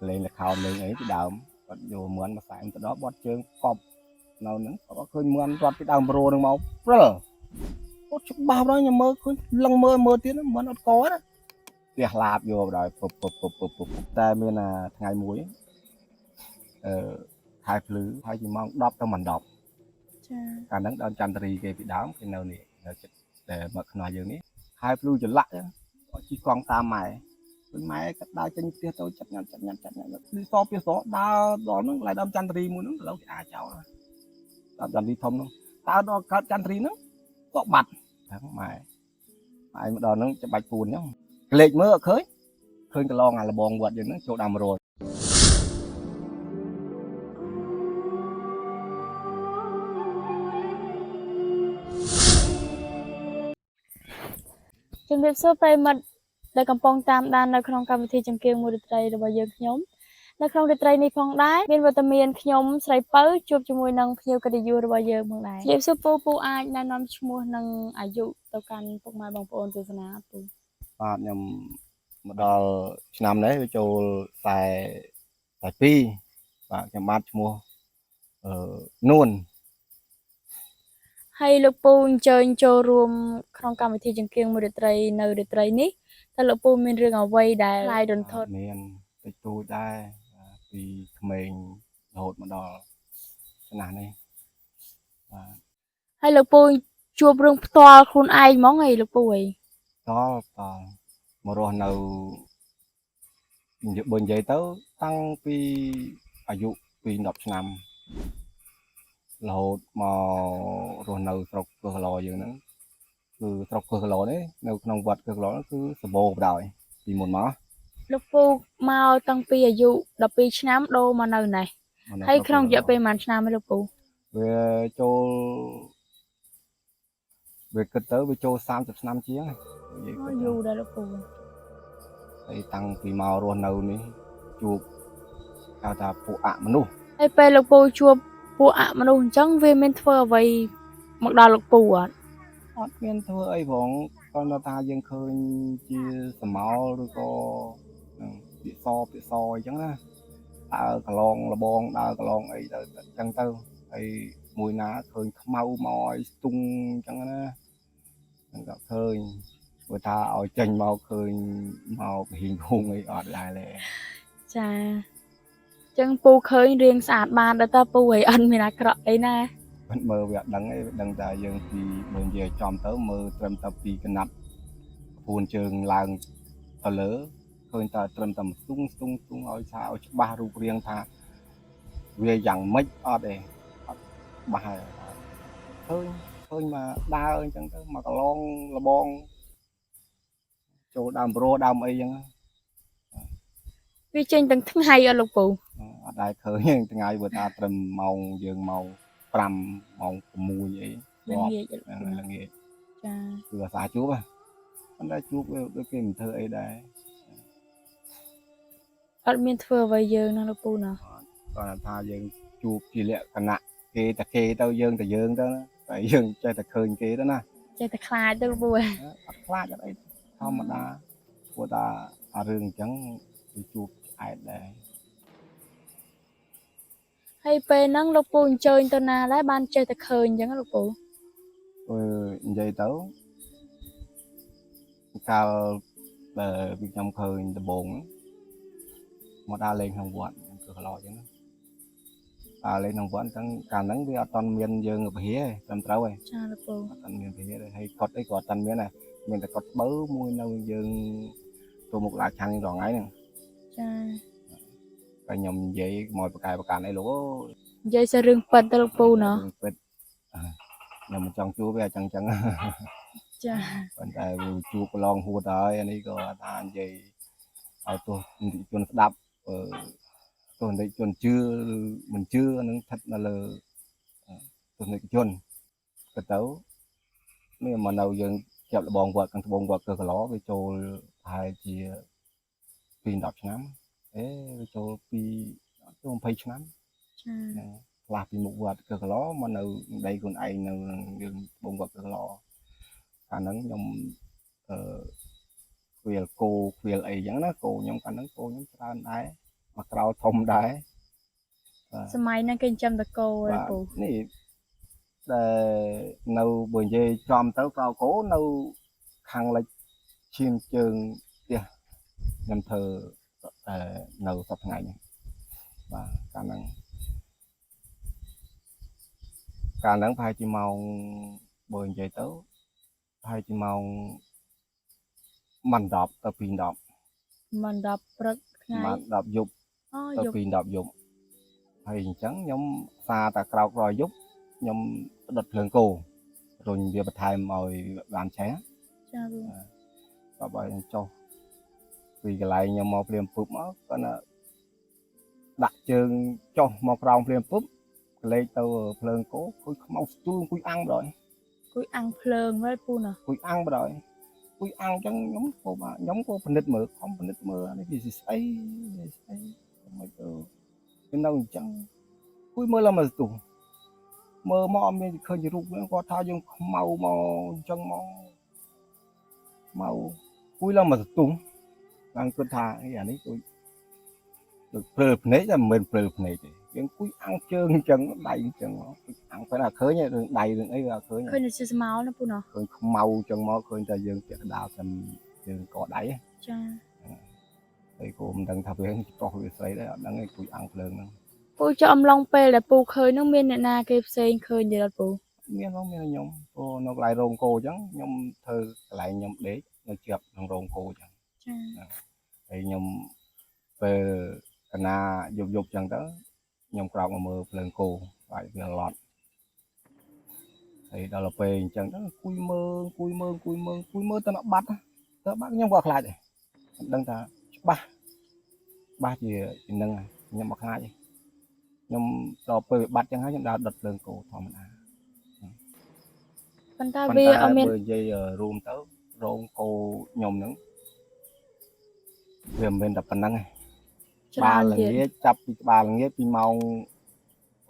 lên là khảo lên ấy thì đào còn dù muốn mà phải từ đó bọt chương cọp nào nữa có khơi muốn đoạt cái đào pro được máu rồi bọt chút bao đó nhưng mơ khơi lăng mơ tiếng nó muốn nó có đó việc lạp vô rồi phục ta bên là ngày muối hai phứ hai chỉ mong đọc cho mình đọc cả nắng đơn chăn trì cái bị đám cái nào này để mà nói dương này hai phứ trở lại chỉ còn ta mày máy cách đa chân kia tôi chấp nhận đi so phía số đa đó nó lại đâm chăn trì muốn nó lâu thì ai cháu rồi đâm đi thông luôn ta đó cả chăn trì nó có mặt mày mày đó nó cho bạch phun nhá lệch mưa khơi khơi cái lo ngày là bòn quạt rồi nó chỗ đầm rồi ជំរាបសួរប្រិយមិត្តដែលកំពុងតាមដាននៅក្នុងកម្មវិធីចំគៀងមួយរាត្រីរបស់យើងខ្ញុំនៅក្នុងរាត្រីនេះផងដែរមានវត្តមានខ្ញុំស្រីពៅជួបជាមួយនឹងភ្ញៀវកិត្តិយសរបស់យើងផងដែរជំរាបសួរពូអាចណែនាំឈ្មោះនិងអាយុទៅកាន់ពុកម៉ែបងប្អូនទស្សនាពូបាទខ្ញុំមកដល់ឆ្នាំនេះវាចូល42បាទខ្ញុំបាទឈ្មោះនួន ហើយលោកពូអញ្ជើញចូលរួមក្នុងកម្មវិធីចំគៀងមួយរាត្រីនៅរាត្រីនេះតើលោកពូមានរឿងអ្វីដែលខ្លាយរន្ធត់មានតិចតួចដែរពីក្មេងរហូតមកដល់ឆ្នាំនេះបាទហើយលោកពូជួបរឿងផ្ទាល់ខ្លួនឯងហ្មងហីលោកពូអីតមករស់នៅបើនិយាយទៅតាំងពីអាយុពី10ឆ្នាំរហូតមករស់នៅស្រុកកឹសឡយើងហ្នឹងគឺស្រុកកឹសឡនេះនៅក្នុងវត្តកឹសឡគឺសម្បូរបដ ாய் ពីមុនមកលោកពូមកតាំងពីអាយុ12ឆ្នាំដូរមកនៅនេះហើយក្នុងរយៈពេលប៉ុន្មានឆ្នាំហើយលោកពូវាចូលវាគិតទៅវាចូល30ឆ្នាំជាងនិយាយយូរដែរលោកពូហើយតាំងពីមករស់នៅនេះជួបហៅថាពួកអមនុស្សហើយពេលលោកពូជួបពួកអមនុស្សអញ្ចឹងវាមានធ្វើអ្វីមកដល់លោកពូអត់មានធ្វើអីផងគាត់ថាយើងឃើញជាសមោលឬក៏ពាក្យសអញ្ចឹងណាដើរកន្លងលបងដើរកន្លងអីទៅអញ្ចឹងទៅហើយមួយណាឃើញខ្មៅមកឲ្យស្ទុងអញ្ចឹងណាហ្នឹងក៏ឃើញព្រោះថាឲ្យចេញមកឃើញមកហៀងហួងអីអត់ដែរទេចាអញ្ចឹងពូឃើញរៀងស្អាតបានដល់តើពូអីអត់មានអាក្រក់អីណាមិនមើលវាអត់ដឹងអីដឹងតែយើងពីមើលនិយាយចំទៅមើលត្រឹមតែពីកណាត់ពួនជើងឡើងទៅលើឃើញតែត្រឹមតែស្ទុងឲ្យថាឲ្យច្បាស់រូបរាងថាវាយ៉ាងម៉េចអត់ទេអត់ច្បាស់ហើយឃើញមកដើរអញ្ចឹងទៅមកកន្លងលបងចូលដើមប្រូដើមអីអញ្ចឹងវាចេញទាំងថ្ងៃអត់លោកពូអត់ដែរឃើញថ្ងៃបើថាត្រឹមម៉ោងយើងម៉ោង5ម៉ោង6អីល្ងាចចាគឺអាសាជួបហ្នឹងតែជួបដូចគេមិនធ្វើអីដែរអត់មានធ្វើអ្វីយើងណាលោកពូណាគាត់ថាយើងជួបជាលក្ខណៈគេទៅយើងទៅតែយើងចេះតែឃើញគេទៅណាចេះតែខ្លាចទៅលោកពូអត់ខ្លាចអត់អីធម្មតាព្រោះថាអារឿងអញ្ចឹងគឺជួបឆ្អែតដែរហើយពេលហ្នឹងលោកពូអញ្ជើញទៅណាដែរបានចេះតែឃើញអញ្ចឹងលោកពូនិយាយទៅកាលដែលខ្ញុំឃើញដំបងមកដើរលេងក្នុងវត្តគឺកន្លោអញ្ចឹងដើរលេងក្នុងវត្តអញ្ចឹងកាលហ្នឹងវាអត់ទាន់មានយើងពហិទេត្រឹមត្រូវទេចាលោកពូអត់ទាន់មានពហិទេហើយកត់អីក៏អត់ទាន់មានដែរមានតែកត់បើមួយនៅយើងទៅមុខឡាខាងរងថ្ងៃហ្នឹងចាតែខ្ញុំនិយាយមកប្រកាន់អីលោកនិយាយសើរឿងប៉ិតទៅលោកពូណោះរឿងប៉ិតខ្ញុំមិនចង់ជួបទេអញ្ចឹងចាប៉ុន្តែវាជួបកន្លងហួតហើយអានេះក៏ថានិយាយឲ្យទោះនិតិជនស្ដាប់ទោះនិតិជនជឿឬមិនជឿនឹងស្ថិតនៅលើទស្សនិកជនក៏ទៅនេះមកនៅយើងចាប់លបងវត្តខាងត្បូងវត្តគឺកន្លងវាចូលប្រហែលជាពី10ឆ្នាំវាចូលពី20ឆ្នាំចាខ្លះពីមុខវត្តគឺកន្លងមកនៅដីខ្លួនឯងនៅយើងត្បូងវត្តគឺកន្លងកាលហ្នឹងខ្ញុំខ្វៀលគោខ្វៀលអីចឹងណាគោខ្ញុំកាលហ្នឹងគោខ្ញុំច្រើនដែរ mà cầu thông đấy សម័យហ្នឹងគេចិញ្ចឹមតកោឯ và ពូ này để nâu bữa giờ chom tới cầu cố nâu khăn lấy chim trường kia nhằm thờ nâu sắp ngày và khả năng phải chỉ mong bữa giờ tới phải chỉ mong mình đọc tập pin đọc មិនដល់ព្រឹកថ្ងៃ mà đọc dục អូ tập យក pin đọc dục hay chẳng nhóm xa ta cầu rồi giúp nhóm đợt thường cô rồi việc bật thai mồi làm ché ចាពូ và bởi cho vì cái này nhóm một liền phụp nó có là đặt trường cho một rong liền phụp lấy tàu thường cố cứ mau chuông cứ ăn rồi គួយអាំងភ្លើងមែនពូណា cứ ăn rồi cứ ăn chẳng nhóm cô phần nít mờ không phần nít mờ này thì ấy mấy cái nào chẳng cứ mơ là mà tủ mơ mò mình khơi như rục có thao dùng màu màu chẳng màu cuối là mà tủ đang cơn thà cái này tôi được phơi nấy là mình phơi này thì những cuối ăn trơn chân đầy chân ăn phải là khơi nha đầy đường ấy là khơi ឃើញតែជាស្មៅណាពូណា khơi màu chân màu khơi ta dương chạy đào thành dương cỏ đáy ចា thì cô mình đang thắp hương cho việc xây đấy đang cái cuối ăn phơi nữa ពូចុះអំឡុងពេលដែលពូឃើញហ្នឹងមានអ្នកណាគេផ្សេងឃើញទេអត់ពូ miếng nó miếng nhom cô nó lại rong cô chẳng nhom thơ lại nhom đế nó chụp thằng rong cô chẳng ចា thì nhom về na dục dục chẳng đó nhom cào mà mờ phơi cô phải vừa lọt thì đó là về chẳng đó cùi mơ tao nó bắt nhom quạt lại đăng ta ba gì nâng nhom bạc hai nhom đó về bắt chẳng hay nhom đào đập phơi cô thò mình ប៉ុន្តែ ប៉ុន្ វា តែ អត់មាន បើនិយាយរួមទៅរោងគោខ្ញុំហ្នឹងវាមិនមែនតែប៉ុណ្្នឹងទេ ច្រើ បាល់ នទៀត ល្ងាចចាប់ពីក្បាលល្ងាចពីម៉ោង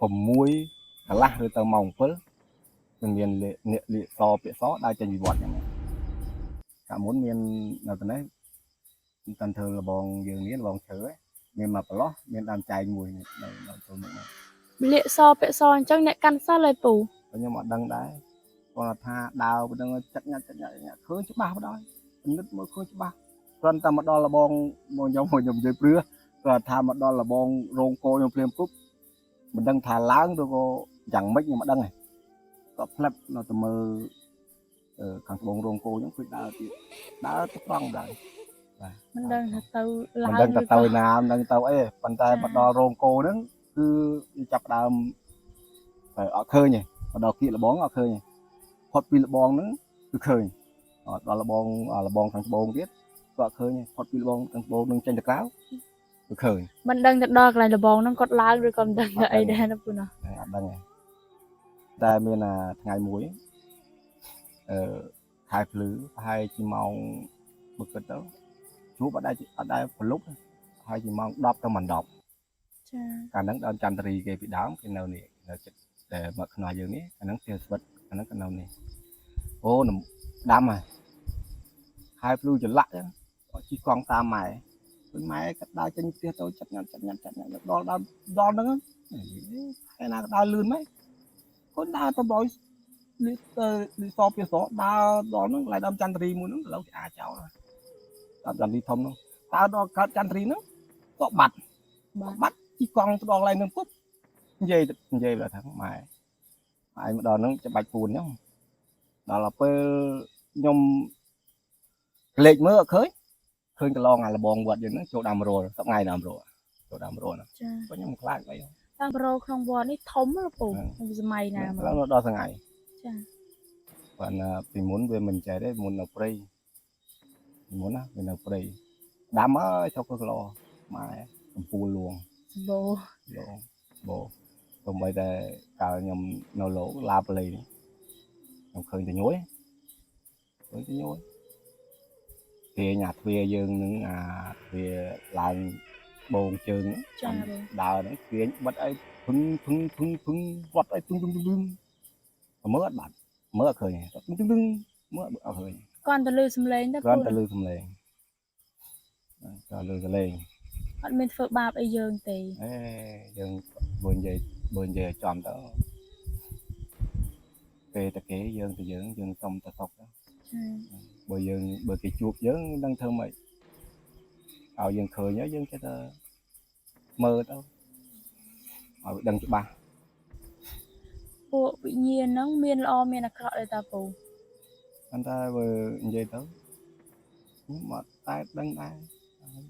6កន្លះឬទៅម៉ោង7នឹងមានអ្នកលាកសពាក្យសដើរចេញពីវត្តអញ្ចឹងកាលមុនមាននៅទីនេះតាន់ធ្វើលបងយើងមានលបងឈើមានមកប្រឡោះមានដើមចែងមួយនៅចូលនេះ លាកសពាក់សអញ្ចឹងអ្នកកាន់សិលឲ្យពូ ខ្ញុំអត់ដឹងដែរគាត់ថាដើរប៉ុណ្ណឹងចាក់ញ៉ាក់ឃើញច្បាស់បណ្ដោយពិនិត្យមើលឃើញច្បាស់គ្រាន់តែមកដល់លបងមកខ្ញុំនិយាយព្រឺគាត់ថាមកដល់លបងរោងគោខ្ញុំព្រាមពុបមិនដឹងថាឡើងឬក៏យ៉ាងម៉េចខ្ញុំមិនដឹងទេគាត់ផ្លិបនៅតែមើលខាងត្បូងរោងគោហ្នឹងគឺដើរទៀតដើរទៅត្រង់ដែរ មិនដឹងថាទៅឡើង មិនដឹងថាទៅណាមិនដឹងទៅអីប៉ុន្តែមកដល់រោងគោហ្នឹងគឺចាប់ដើមអត់ឃើញទេមកដល់គៀកលបងអត់ឃើញទេផុតពីលបងហ្នឹងគឺឃើញដល់លបងខាងត្បូងទៀតក៏អត់ឃើញទេផុតពីលបងខាងត្បូងនឹងចេញទៅក្រៅគឺឃើញ មិនដឹងទៅដល់កន្លែងលបងហ្នឹងគាត់ឡើងឬក៏មិនដឹងថាអីដែរណាពូណា អត់ដឹងទេតែមានថ្ងៃមួយខែភ្លឺប្រហែលជាម៉ោងបើគិតទៅជួបអត់ដែរប្រលប់ហើយជាម៉ោង10ទៅមិន10 ចា កាលហ្នឹងដើមចន្ទរីគេពីដើមគេនៅនេះនៅចិត្តតែមកខ្នល់យើងនេះអាហ្នឹងជាស្វិតអាហ្នឹងក៏នៅនេះអូដាំហើយភ្លឺចលាក់ចឹងជីកង់តាមម៉ែវិញម៉ែក៏ដើរចេញផ្ទះទៅចិត្តញ៉ាំដល់ហ្នឹងហើយណាក៏ដើរលឿនម៉េចគាត់ដើរទៅបោយលីសពីសដើរដល់ហ្នឹងlạiដើមចន្ទរីមួយហ្នឹងឡូវអាចចោលដើមចន្ទរីធំហ្នឹងតើដល់កើតចន្ទរីហ្នឹងក៏បាត់ជីកង់ទៅដល់កន្លែងហ្នឹងពុបនិយាយទៅថាម៉ែហើយមកដល់ហ្នឹងច្បាច់ពួនអញ្ចឹងដល់ពេលខ្ញុំលេខមើលអត់ឃើញកន្លងអាលបងវត្តយើងហ្នឹងចូលដើមរលសប្ងៃដើមរលចូលដើមរលហ្នឹង ចា ខ្ញុំខ្លាចអី តាមប្រូក្នុងវត្តនេះធំណាពូក្នុងសម័យណាមក ឡើងដល់ថ្ងៃ ចា បើពីមុនវាមិនចេះទេមុននៅព្រៃមុនណាវានៅព្រៃដាំអើយចុកគីឡូម៉ែកំពូលលួង សម្បូរ បោទៅបីតែកាលខ្ញុំនៅលោកឡាបលីខ្ញុំឃើញតែញួយគេញ៉ាទ្វាយើងនឹងទ្វាឡើងបងជើង ចា ដើរហ្នឹងគេបិទអីភឹងវត្តអីភឹងមើលអត់បាត់មើលអត់ឃើញមើលអត់ឃើញ គាត់ទៅលឺសំឡេងទៅ គ្រាន់តែលឺសំឡេងក៏លឺសំឡេង អត់មានធ្វើបាបអីយើងទេ យើងបើនិយាយចំទៅពេលតែគេយើងទៅយើងសុំតែសុកទៅបើគេជួបយើងដឹងធ្វើម៉េចឲ្យយើងឃើញយើងចេះតែមើលទៅឲ្យដឹងច្បាស់ ពួកវិញ្ញាណហ្នឹងមានល្អមានអាក្រក់ទេតាពូ ប៉ុន្តែបើនិយាយទៅខ្ញុំអត់តែដឹងដែរ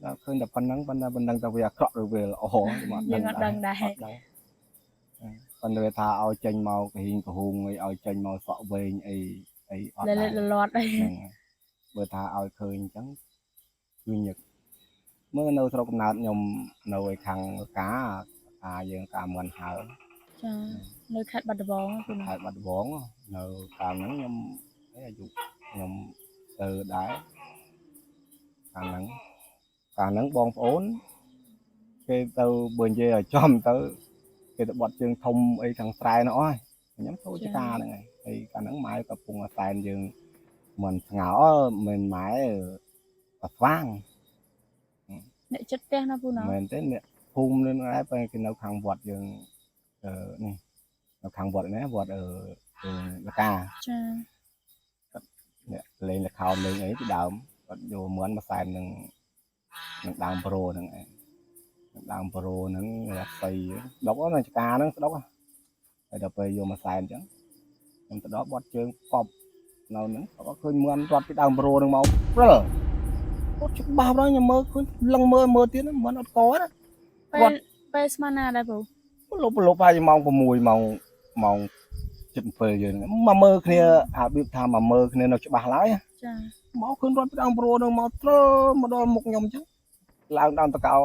ដល់ឃើញតែប៉ុណ្្នឹងប៉ុន្តែមិនដឹងថាវាអាក្រក់ឬវាល្អខ្ញុំអត់ យើងអត់ដឹងដែរ ប៉ុន្តែថាឲ្យចេញមកកហ៊ីងកហូងអីឲ្យចេញមកសក់វែងអីអត់ដែរ លលាត់អី បើថាឲ្យឃើញអញ្ចឹងគឺញឹកមើលនៅស្រុកកំណើតខ្ញុំនៅឯខាងកាយើងកាមិនហើ ចានៅខេត្តបាត់ដំបងពូ ខេត្តបាត់ដំបងនៅកាលហ្នឹងខ្ញុំអាយុខ្ញុំទៅដែរកាលហ្នឹងបងប្អូនគេទៅបើនិយាយឲ្យចំទៅគេទៅបត់ជើងធំអីខាងស្រែនោះអស់ខ្ញុំចូលចការហ្នឹងហើយកាលហ្នឹងម៉ែកំពុងអាសែនយើងមិនស្ងោមិនម៉ែក៏ស្វាង អ្នកចិត្តផ្ទះណាពូណា មែនទេអ្នកភូមិនឹងដែរពេលគេនៅខាងវត្តយើងនេះនៅខាងវត្តនេះវត្តលកា ចា អ្នកលេងលខោនលេងអីពីដើមគាត់យកមន់មកសែននឹងដើមប្រូហ្នឹងឯងដើមប្រូហ្នឹងរស្មីដុកនៅចកាហ្នឹងស្ដុកហើយដល់ពេលយកមកសែនអញ្ចឹងខ្ញុំទៅដល់បត់ជើងកប់នៅហ្នឹងគាត់ឃើញមន់រត់ពីដើមប្រូហ្នឹងមកព្រិលគាត់ច្បាស់ដល់ខ្ញុំមើលឃើញលឹងមើលទៀតមន់អត់កណា ពេលស្មានណាដែរពូ លុបហើយម៉ោង6ម៉ោង 7 យើងមកមើលគ្នាអារបៀបថាមកមើលគ្នានៅច្បាស់ឡើយ ចា មកឃើញរត់ពីដើមប្រូនឹងមកត្រមកដល់មុខខ្ញុំអញ្ចឹងឡើងដើមតកោ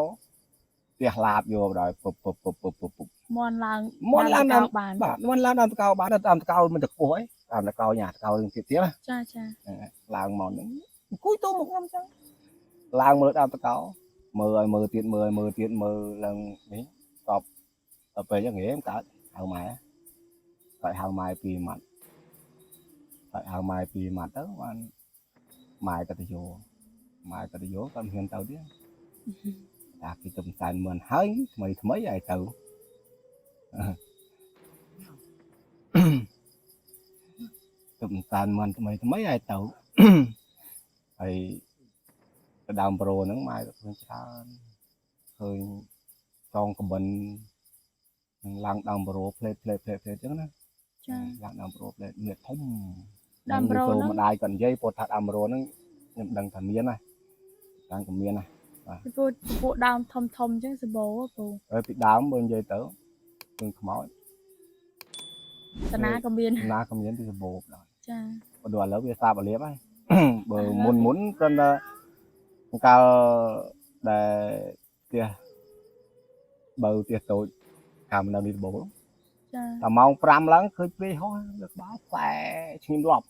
ផ្ទះឡាបយកដល់ពុបមន់ឡើង ដើម បាន បាទមន់ឡើងដើមតកោបានដើមតកោមិនទៅខ្ពស់អីដើមតកោញ៉ាតកោនឹងទៀតទៀត ចាចា ឡើងមកហ្នឹងអង្គុយទៅមុខខ្ញុំអញ្ចឹងឡើងមើលដើមតកោមើលឲ្យមើលទៀតមើលឡើងនេះតបដល់ពេលអញ្ចឹងហេមកើតហៅម៉ែគាត់ហៅម៉ែពីម៉ាត់គាត់ហៅម៉ែពីម៉ាត់ទៅបានម៉ែក៏ទៅយកគាត់មិនហ៊ានទៅទៀតតែគេទៅផ្សាយមឿនហើយថ្មីឲ្យទៅទៅផ្សាយមឿនថ្មីឲ្យទៅហើយទៅដើមប្រូហ្នឹងម៉ែក៏ឃើញច្រើនឃើញចងកបិននឹងឡើងដើមប្រូផ្លេតអញ្ចឹងណា ចា ឡើងដើមប្រូផ្លេតមានធំ ដើមប្រូហ្នឹង ម្ដាយគាត់និយាយពោលថាដើមប្រូហ្នឹងខ្ញុំដឹងថាមានណាតាមក៏មានណា ពួកដើមធំអញ្ចឹងសបោពូ ហើយពីដើមបើនិយាយទៅគឺខ្មោច តាណាក៏មាន ណាក៏មានពីសបោដែរ ចា បើដល់ឥឡូវវាសាបអាលៀបហើយ បើមុនគ្រាន់តែកាលដែលផ្ទះបើផ្ទះតូចកាលនៅនេះសបោ ចា តែម៉ោង 5 ឡើងឃើញព្រាយហោះលើក្បាលខ្សែឈ្ងៀមរាប់